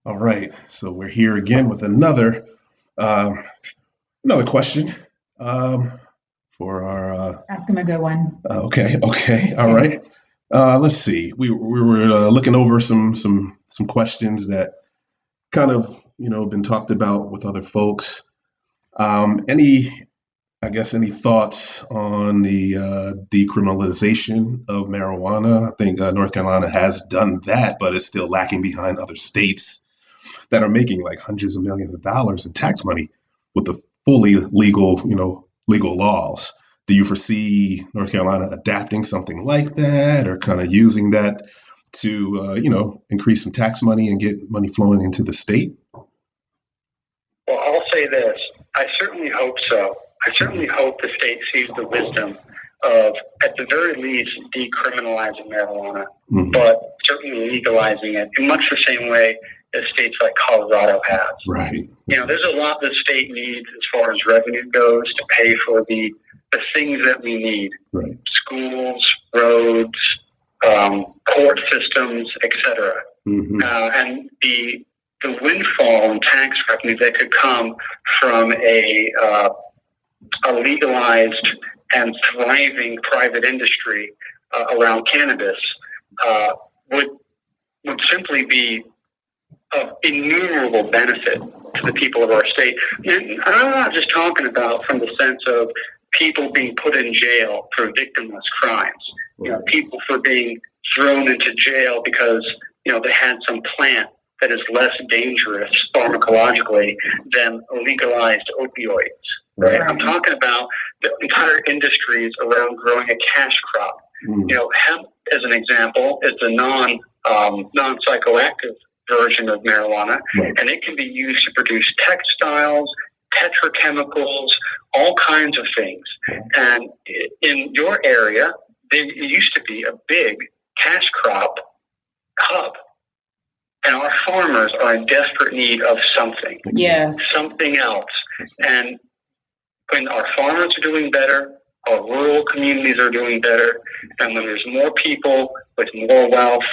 All right, so we're here again with uh, another question for our. Ask him a good one. Okay, all right. Let's see. We were looking over some questions that kind of been talked about with other folks. Any any thoughts on the decriminalization of marijuana? I think North Carolina has done that, but it's still lacking behind other states that are making like hundreds of millions of dollars in tax money with the fully legal, legal laws. Do you foresee North Carolina adapting something like that, or kind of using that to, increase some tax money and get money flowing into the state? Well, I'll say this. I certainly hope so. I certainly hope the state sees the wisdom of, at the very least, decriminalizing marijuana, but certainly legalizing it in much the same way as states like Colorado has. Right. There's a lot the state needs as far as revenue goes to pay for the things that we need. Right. Schools, roads, court systems, etc. And the windfall in tax revenue that could come from a legalized and thriving private industry around cannabis would simply be of innumerable benefit to the people of our state. And I'm not just talking about from the sense of people being put in jail for victimless crimes, people for being thrown into jail because, they had some plant that is less dangerous pharmacologically than legalized opioids. Right? I'm talking about the entire industries around growing a cash crop. Hemp, as an example, is a non-psychoactive version of marijuana, and it can be used to produce textiles, petrochemicals, all kinds of things. And in your area, there used to be a big cash crop hub, and our farmers are in desperate need of something. Yes. Something else. And when our farmers are doing better, our rural communities are doing better, and when there's more people with more wealth,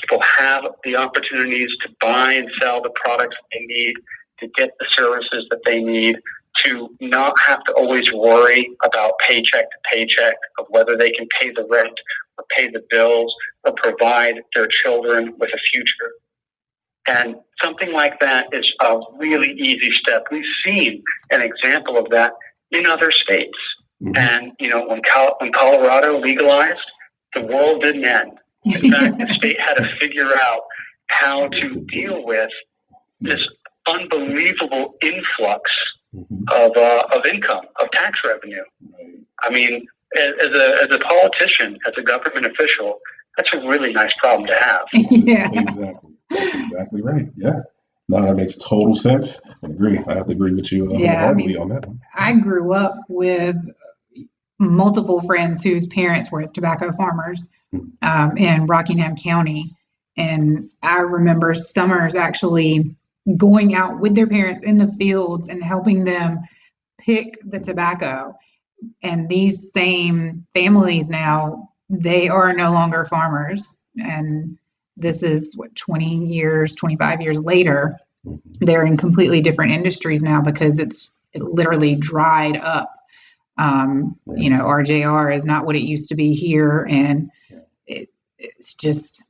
people have the opportunities to buy and sell the products they need, to get the services that they need, to not have to always worry about paycheck to paycheck of whether they can pay the rent or pay the bills or provide their children with a future. And something like that is a really easy step. We've seen an example of that in other states. And, when Colorado legalized, the world didn't end. In fact, the state had to figure out how to deal with this unbelievable influx of income, of tax revenue. I mean, as a politician, as a government official, that's a really nice problem to have. Yeah. Exactly. That's exactly right. Yeah. No, that makes total sense. I agree. I have to agree with you wholeheartedly on that one. I grew up with multiple friends whose parents were tobacco farmers in Rockingham County. And I remember summers actually going out with their parents in the fields and helping them pick the tobacco. And these same families now, they are no longer farmers. And this is 20 years, 25 years later, they're in completely different industries now because it literally dried up. RJR is not what it used to be here. And it's just,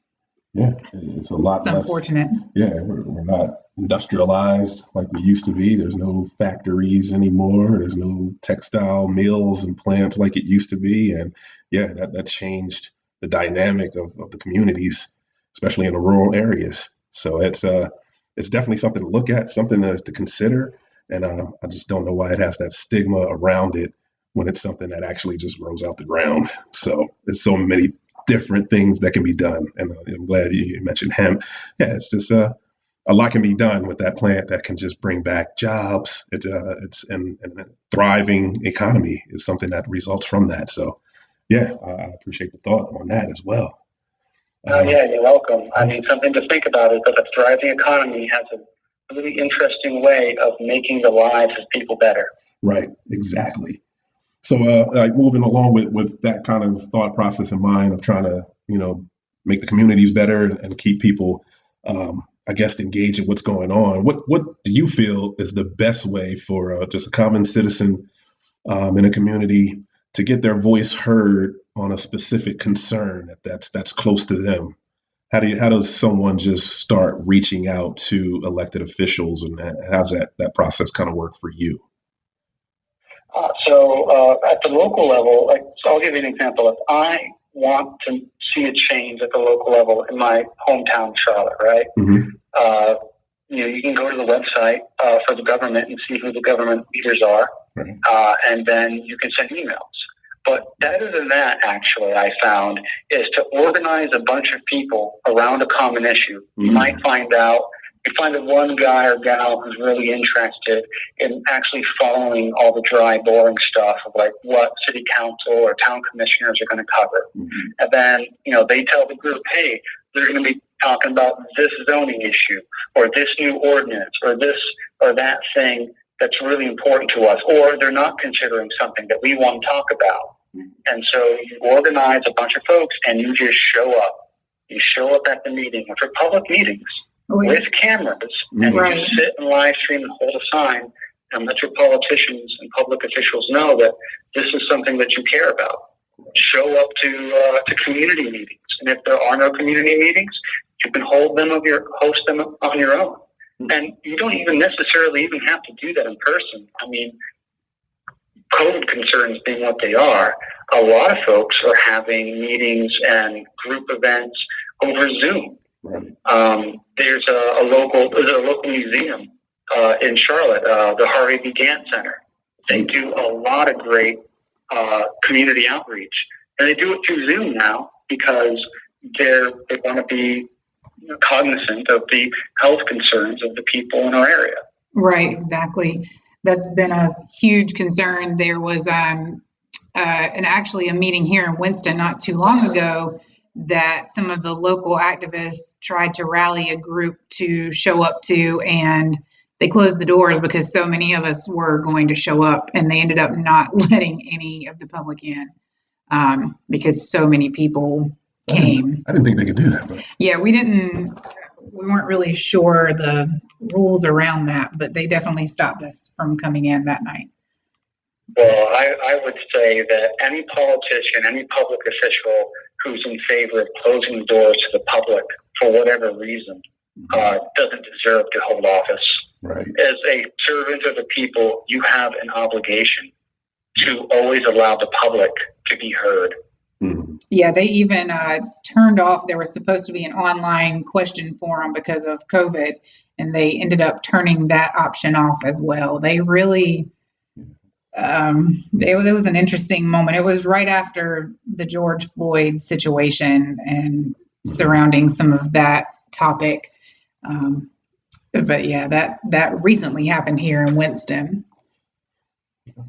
it's a lot it's less. Unfortunate. Yeah, we're not industrialized like we used to be. There's no factories anymore. There's no textile mills and plants like it used to be. And that changed the dynamic of the communities, especially in the rural areas. So it's definitely something to look at, something to consider. And I just don't know why it has that stigma around it when it's something that actually just grows out the ground. So there's so many different things that can be done. And I'm glad you mentioned hemp. Yeah, it's just a lot can be done with that plant that can just bring back jobs. It's and a thriving economy is something that results from that. So I appreciate the thought on that as well. You're welcome. I mean, something to think about is that a thriving economy has a really interesting way of making the lives of people better. Right, exactly. So, moving along with that kind of thought process in mind of trying to, make the communities better and keep people I guess, engage in what's going on. What do you feel is the best way for just a common citizen in a community to get their voice heard on a specific concern that's close to them? How does someone just start reaching out to elected officials, and how's that process kind of work for you? So at the local level, so I'll give you an example. If I want to see a change at the local level in my hometown, Charlotte, right? Mm-hmm. You can go to the website for the government and see who the government leaders are, right. And then you can send emails. But better than that, actually, I found, is to organize a bunch of people around a common issue. Mm-hmm. You might find that one guy or gal who's really interested in actually following all the dry, boring stuff of like what city council or town commissioners are going to cover. Mm-hmm. And then, they tell the group, hey, they're going to be talking about this zoning issue or this new ordinance or this or that thing that's really important to us, or they're not considering something that we want to talk about. Mm-hmm. And so you organize a bunch of folks and you just show up. You show up at the meeting, and for public meetings, with cameras, and right. You sit and live stream and hold a sign and let your politicians and public officials know that this is something that you care about. Show up to community meetings, and if there are no community meetings, you can host them on your own. Mm-hmm. And you don't even necessarily have to do that in person. I mean, COVID concerns being what they are, a lot of folks are having meetings and group events over Zoom. Right. There's a local museum in Charlotte, the Harvey B. Gantt Center. They do a lot of great community outreach, and they do it through Zoom now because they want to be cognizant of the health concerns of the people in our area. Right, exactly. That's been a huge concern. There was actually a meeting here in Winston not too long ago that some of the local activists tried to rally a group to show up to, and they closed the doors because so many of us were going to show up, and they ended up not letting any of the public in because so many people came. I didn't think they could do that. But. Yeah, we weren't really sure the rules around that, but they definitely stopped us from coming in that night. Well, I would say that any politician, any public official who's in favor of closing the doors to the public for whatever reason doesn't deserve to hold office. Right. As a servant of the people, you have an obligation to always allow the public to be heard. Mm-hmm. Yeah, they even turned off, there was supposed to be an online question forum because of COVID, and they ended up turning that option off as well. They really... it was an interesting moment. It was right after the George Floyd situation and surrounding some of that topic. But yeah, that recently happened here in Winston.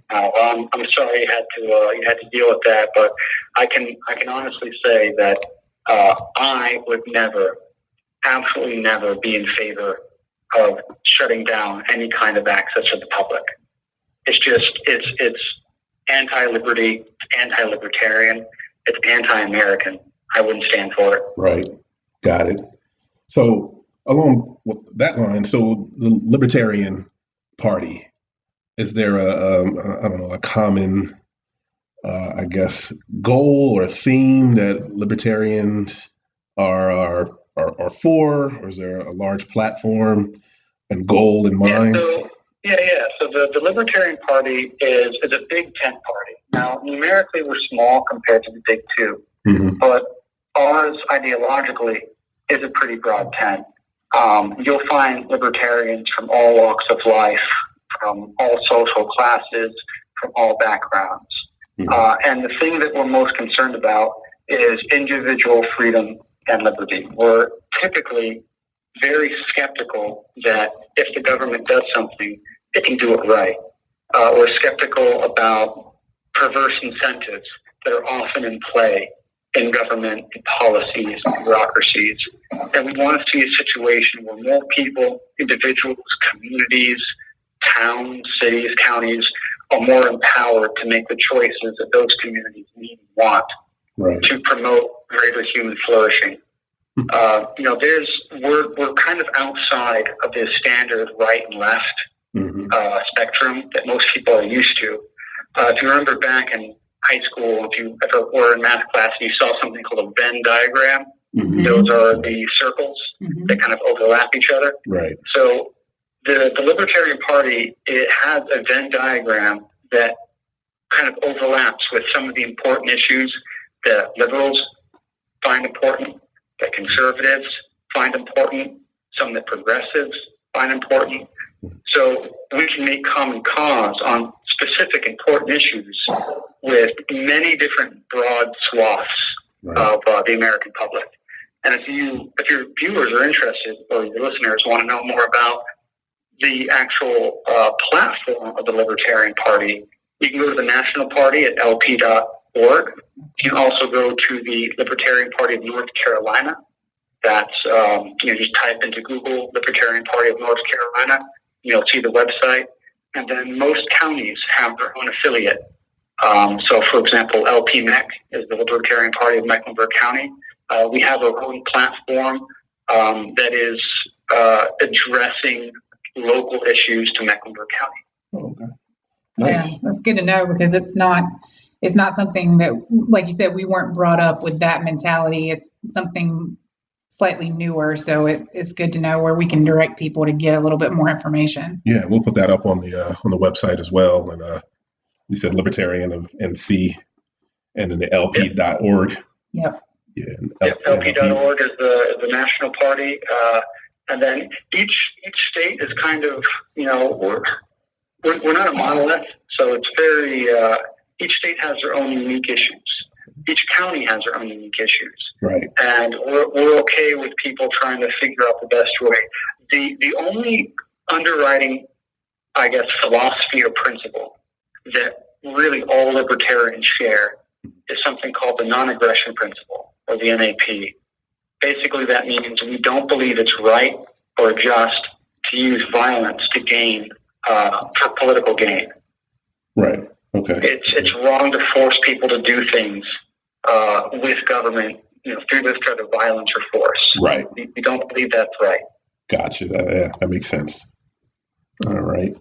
I'm sorry you had to deal with that, but I can honestly say that I would absolutely never be in favor of shutting down any kind of access to the public. It's anti-liberty, anti-libertarian, it's anti-American. I wouldn't stand for it. Right. Got it. So along that line, so the Libertarian Party, is there a common, I guess, goal or theme that libertarians are for, or is there a large platform and goal in mind? So the Libertarian Party is a Big Tent party. Now, numerically, we're small compared to the Big Two, mm-hmm. but ours ideologically is a pretty broad tent. You'll find libertarians from all walks of life, from all social classes, from all backgrounds. Mm-hmm. And the thing that we're most concerned about is individual freedom and liberty. We're typically very skeptical that if the government does something, it can do it right. We're skeptical about perverse incentives that are often in play in government, in policies, and bureaucracies. And we want to see a situation where more people, individuals, communities, towns, cities, counties are more empowered to make the choices that those communities need and want, right, to promote greater human flourishing. We're kind of outside of this standard right and left spectrum that most people are used to. If you remember back in high school, if you ever were in math class and you saw something called a Venn diagram, those are the circles that kind of overlap each other. Right. So the Libertarian Party, it has a Venn diagram that kind of overlaps with some of the important issues that liberals find important, that conservatives find important, some that progressives find important. So we can make common cause on specific important issues with many different broad swaths of the American public. And if your viewers are interested, or your listeners want to know more about the actual platform of the Libertarian Party, you can go to the National Party at LP.org. You can also go to the Libertarian Party of North Carolina. That's, just type into Google Libertarian Party of North Carolina. You'll see the website. And then most counties have their own affiliate. So, for example, LPMEC is the Libertarian Party of Mecklenburg County. We have our own platform that is addressing local issues to Mecklenburg County. Okay. Nice. Yeah, that's good to know, because it's not something that, like you said, we weren't brought up with that mentality. It's something slightly newer, so it's good to know where we can direct people to get a little bit more information. Yeah, we'll put that up on the website as well. And you said Libertarian of NC, and then the LP.org. Yep. Yeah. LP.org is the national party, and then each state is kind of, we're not a monolith, so it's very. Each state has their own unique issues. Each county has their own unique issues. Right. And we're okay with people trying to figure out the best way. The only underwriting, I guess, philosophy or principle that really all libertarians share is something called the non-aggression principle, or the NAP. Basically, that means we don't believe it's right or just to use violence to gain, for political gain. Right. Okay. It's wrong to force people to do things with government, through this kind of violence or force. Right. We don't believe that's right. Gotcha. That makes sense. All right.